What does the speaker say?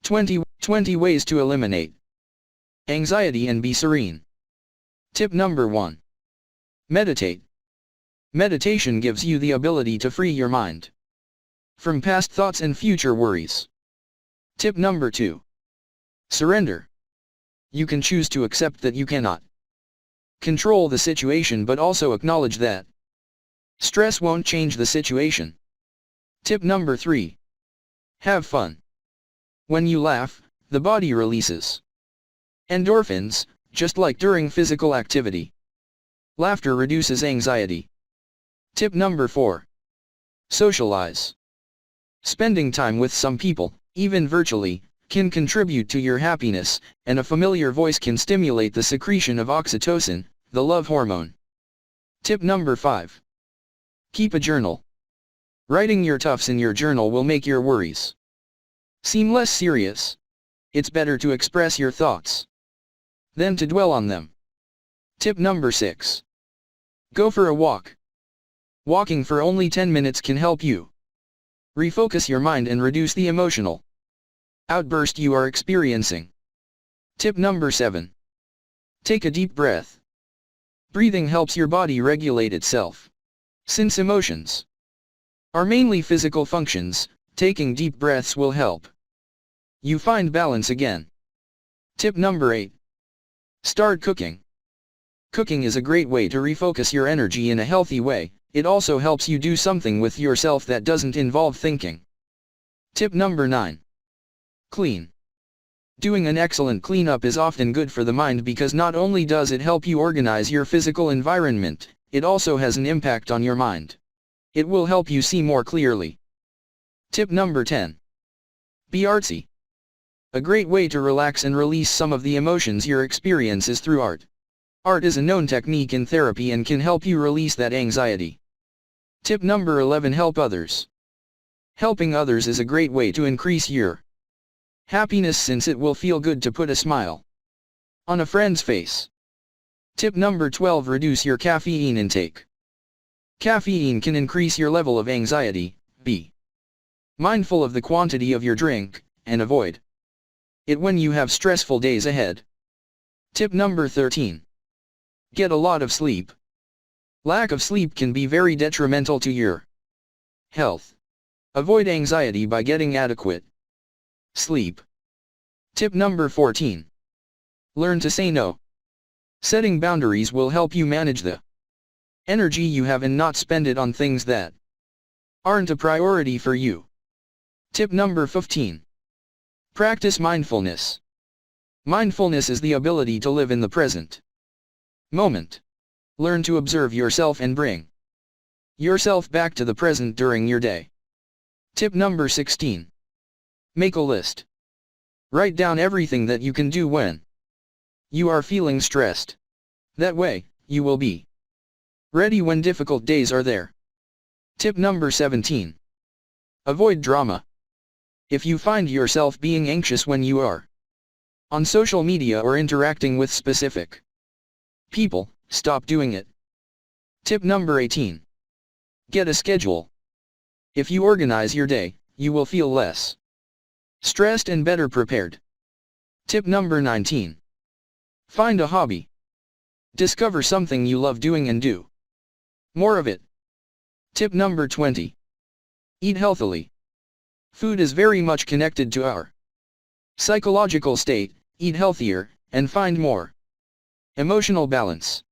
20 ways to eliminate anxiety and be serene. Tip number 1. Meditate. Meditation gives you the ability to free your mind from past thoughts and future worries. Tip number 2. Surrender. You can choose to accept that you cannot control the situation, but also acknowledge that stress won't change the situation. Tip number 3. Have fun. When you laugh, the body releases endorphins, just like during physical activity. Laughter reduces anxiety. Tip number 4. Socialize. Spending time with some people, even virtually, can contribute to your happiness, and a familiar voice can stimulate the secretion of oxytocin, the love hormone. Tip number 5. Keep a journal. Writing your toughs in your journal will make your worries seem less serious. It's better to express your thoughts than to dwell on them. Tip number 6. Go for a walk. Walking for only 10 minutes can help you refocus your mind and reduce the emotional outburst you are experiencing. Tip number 7. Take a deep breath. Breathing helps your body regulate itself. Since emotions are mainly physical functions, taking deep breaths will help you find balance again. Tip number 8. Start cooking. Cooking is a great way to refocus your energy in a healthy way. It also helps you do something with yourself that doesn't involve thinking. Tip number 9. Clean. Doing an excellent cleanup is often good for the mind because not only does it help you organize your physical environment, it also has an impact on your mind. It will help you see more clearly. Tip number 10. Be artsy. A great way to relax and release some of the emotions you experience is through art. Art is a known technique in therapy and can help you release that anxiety. Tip number 11. Help others. Helping others is a great way to increase your happiness since it will feel good to put a smile on a friend's face. Tip number 12. Reduce your caffeine intake. Caffeine can increase your level of anxiety. Be mindful of the quantity of your drink, and avoid it when you have stressful days ahead. Tip number 13. Get a lot of sleep. Lack of sleep can be very detrimental to your health. Avoid anxiety by getting adequate sleep. Tip number 14. Learn to say no. Setting boundaries will help you manage the energy you have and not spend it on things that aren't a priority for you. Tip number 15. Practice mindfulness. Mindfulness is the ability to live in the present moment. Learn to observe yourself and bring yourself back to the present during your day. Tip number 16. Make a list. Write down everything that you can do when you are feeling stressed. That way, you will be ready when difficult days are there. Tip number 17. Avoid drama. If you find yourself being anxious when you are on social media or interacting with specific people, stop doing it. Tip number 18. Get a schedule. If you organize your day, you will feel less stressed and better prepared. Tip number 19. Find a hobby. Discover something you love doing and do more of it. Tip number 20. Eat healthily. Food is very much connected to our psychological state. Eat healthier, and find more emotional balance.